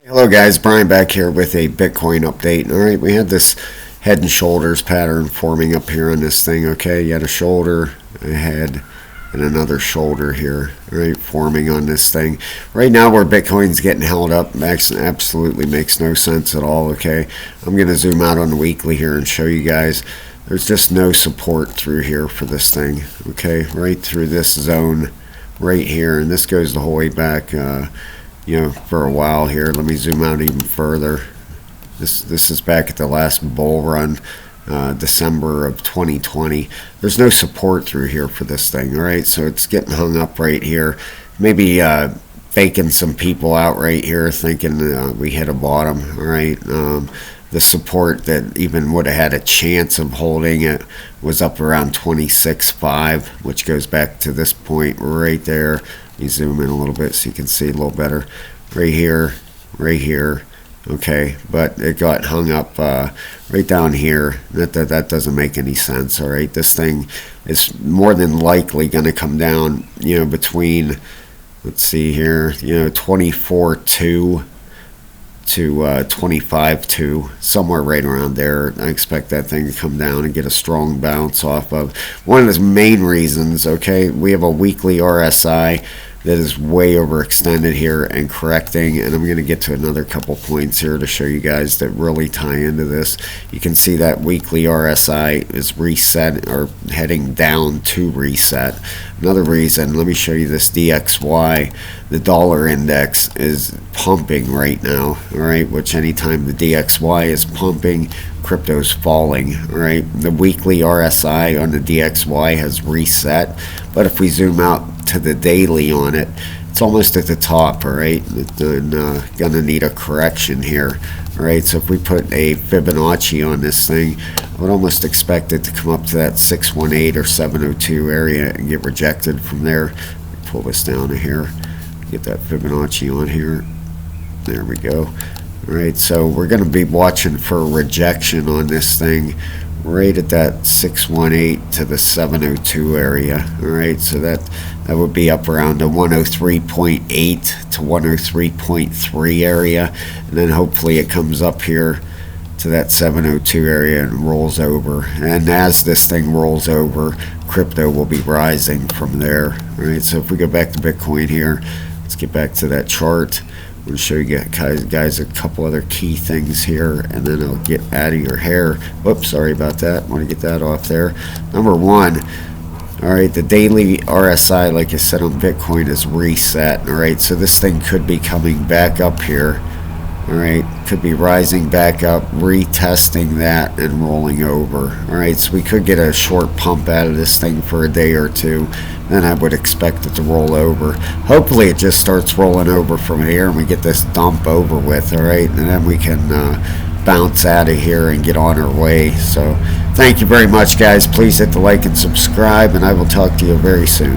Hello guys, Brian back here with a Bitcoin update. Alright, we had this head and shoulders pattern forming up here on this thing, okay? You had a shoulder, a head, and another shoulder here, right, forming on this thing. Right now where Bitcoin's getting held up absolutely makes no sense at all, okay? I'm going to zoom out on the weekly here and show you guys there's just no support through here for this thing, okay? Right through this zone right here, and this goes the whole way back for a while here. Let me zoom out even further. This is back at the last bull run, December of 2020. There's no support through here for this thing, all right? So it's getting hung up right here. Maybe faking some people out right here, thinking we hit a bottom, all right? The support that even would have had a chance of holding it was up around 26.5, which goes back to this point right there. Let me zoom in a little bit so you can see a little better. Right here, okay, but it got hung up right down here. That doesn't make any sense, all right? This thing is more than likely going to come down, between, let's see here, 24.2 to 25.2, somewhere right around there. I expect that thing to come down and get a strong bounce off of. One of the main reasons, okay, we have a weekly RSI that is way overextended here and correcting, and I'm going to get to another couple points here to show you guys that really tie into this. You can see that weekly RSI is reset or heading down to reset. Another reason, let me show you this DXY. The dollar index is pumping right now, all right, which anytime the DXY is pumping, crypto's falling, all right? The weekly RSI on the DXY has reset, but if we zoom out to the daily on it, it's almost at the top, all right? It's gonna need a correction here, all right? So if we put a Fibonacci on this thing, I would almost expect it to come up to that 618 or 702 area and get rejected from there. Pull this down to here, get that Fibonacci on here. There we go. All right, so we're going to be watching for a rejection on this thing right at that 618 to the 702 area. All right, so that would be up around the 103.8 to 103.3 area, and then hopefully it comes up here to that 702 area and rolls over. And as this thing rolls over, crypto will be rising from there. All right, so if we go back to Bitcoin here, let's get back to that chart. I'm going to show you guys a couple other key things here, and then I'll get out of your hair. Whoops, sorry about that. I want to get that off there. Number one, all right, the daily RSI, like I said, on Bitcoin is reset. All right, so this thing could be coming back up here. All right, could be rising back up, retesting that, and rolling over. All right, so we could get a short pump out of this thing for a day or two. Then I would expect it to roll over. Hopefully it just starts rolling over from here and we get this dump over with, all right? And then we can bounce out of here and get on our way. So thank you very much, guys. Please hit the like and subscribe, and I will talk to you very soon.